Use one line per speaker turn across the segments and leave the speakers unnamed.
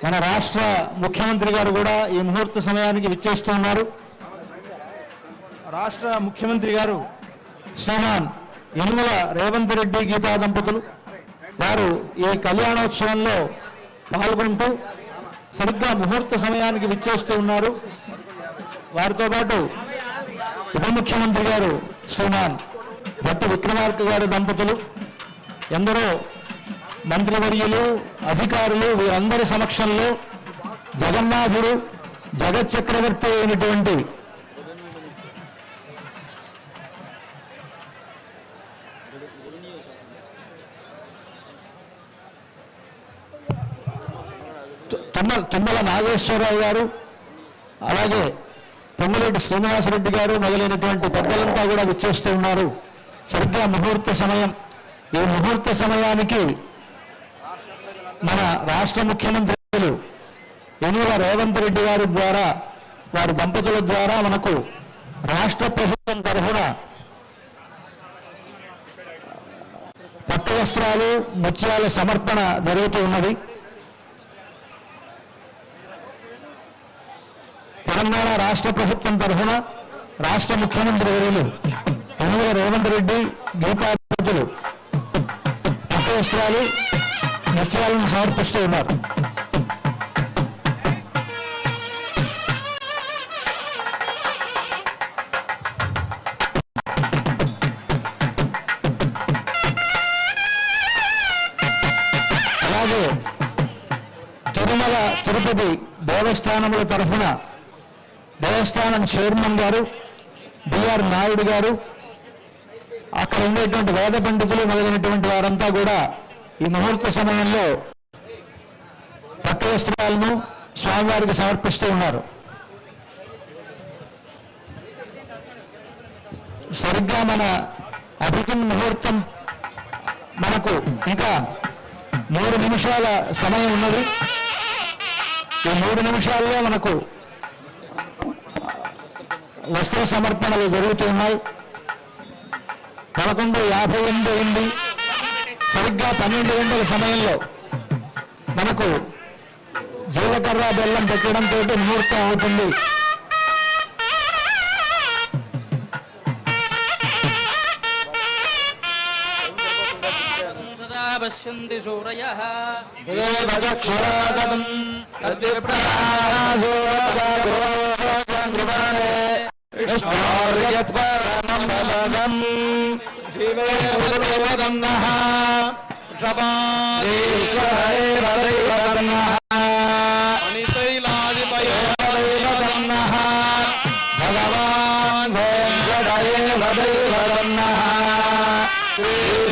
మన రాష్ట్ర ముఖ్యమంత్రి గారు కూడా ఈ ముహూర్త సమయానికి విచ్చేస్తూ ఉన్నారు. రాష్ట్ర ముఖ్యమంత్రి గారు శ్రీమాన్ యనుమల రేవంత్ రెడ్డి గీతా దంపతులు వారు ఈ కళ్యాణోత్సవంలో పాల్గొంటూ సరిగ్గా ముహూర్త సమయానికి విచ్చేస్తూ ఉన్నారు. వారితో పాటు ఉప ముఖ్యమంత్రి గారు శ్రీమాన్ భట్టి విక్రమార్క గారి దంపతులు, ఎందరో మంత్రివర్యులు, అధికారులు వీరందరి సమక్షంలో జగన్నాథుడు జగత్ చక్రవర్తి అయినటువంటి తుమ్మల నాగేశ్వరరావు గారు, అలాగే పొంగులేటి శ్రీనివాసరెడ్డి గారు మొదలైనటువంటి పెద్దలంతా కూడా విచ్చేస్తూ ఉన్నారు. సరిగ్గా ముహూర్త సమయం. ఈ ముహూర్త సమయానికి మన రాష్ట్ర ముఖ్యమంత్రులు యనుమల రేవంత్ రెడ్డి గారి ద్వారా, వారి దంపతుల ద్వారా మనకు రాష్ట్ర ప్రభుత్వం తరఫున పట్టు వస్త్రాలు, ముత్యాల సమర్పణ జరుగుతూ ఉన్నది. తెలంగాణ రాష్ట్ర ప్రభుత్వం తరఫున రాష్ట్ర ముఖ్యమంత్రి వర్యులు యనుమల రేవంత్ రెడ్డి గీతాధిపతులు పట్టు వస్త్రాలు, ముత్యాలను సమర్పిస్తూ ఉన్నారు. అలాగే తిరుమల తిరుపతి దేవస్థానముల తరఫున దేవస్థానం చైర్మన్ గారు బిఆర్ నాయుడు గారు, అక్కడ ఉండేటువంటి వేద పండితులు మొదలైనటువంటి వారంతా కూడా ఈ ముహూర్త సమయంలో పట్టు వస్త్రాలను స్వామివారికి సమర్పిస్తూ ఉన్నారు. సరిగ్గా మన అభిజిన్ ముహూర్తం మనకు ఇంకా 3 నిమిషాల సమయం ఉన్నది. ఈ 3 నిమిషాల్లో మనకు వస్త్ర సమర్పణలు జరుగుతున్నాయి. 11:58 అయింది. సరిగ్గా 12 గంటల సమయంలో మనకు జీలకర్ర బెల్లం పెట్టడంతో ముహూర్తం అవుతుంది.
పశ్యంతి సూరయః
దేవదక్షరాగతం విష్ణోర్యత్పరమం జీవేవదన్నః శబారీశ్వరైవదన్నః అనిశైలాదిపయోదన్నః భగవాన్ వెంకటేవదన్నః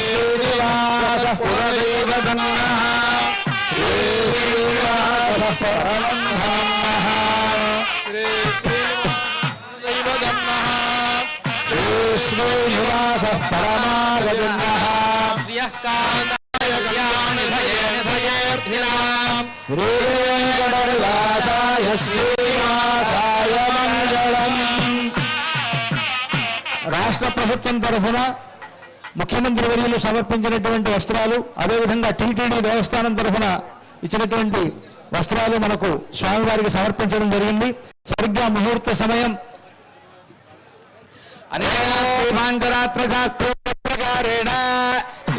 శ్రీనివాస పురదేవదన్నః శ్రీనివాస పరమహంసః శ్రీనివాస పరమాగజన్నః శ్రీవేంకటనివాసాయ శ్రీనివాసాయ మంగళం. రాష్ట్ర ప్రభుత్వం తరఫున ముఖ్యమంత్రి వర్యులు సమర్పించినటువంటి వస్త్రాలు, అదేవిధంగా టీటీడీ దేవస్థానం తరఫున ఇచ్చినటువంటి వస్త్రాలు మనకు స్వామివారికి సమర్పించడం జరిగింది. సరిగ్గా ముహూర్త సమయం
అనేకాంతరాత్ర శాస్త్ర ప్రకారేణ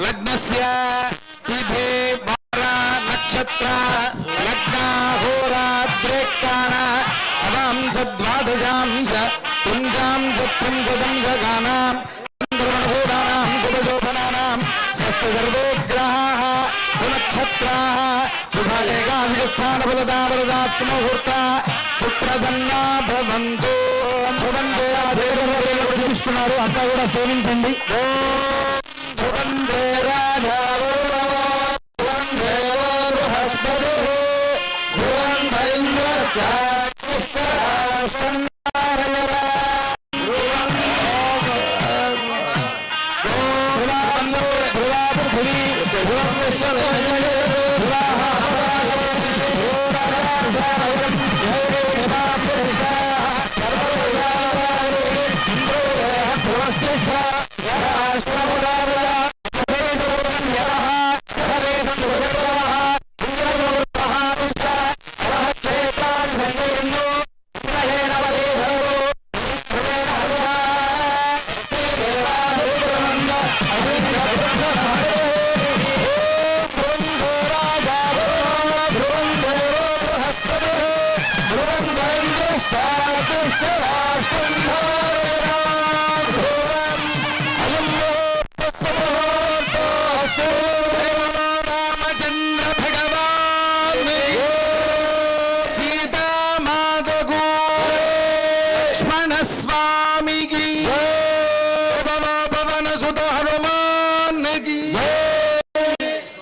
లగ్నస్య తిథి వార నక్షత్ర లగ్నాహోరాద్రేక్కాణ అవాంశ ద్వాదశాంశ పుంజాంశ పుంజదంశగానాం చంద్రమణభూతానాం శుభశోభనానాం సప్తసర్వోగ్రహాః సునక్షత్రాः శుభలేఖాంశస్థానఫలదావరదాత్మముహూర్త పుత్రదన్నా భవంతు. చూపిస్తున్నారు, అంతా కూడా సేవించండి.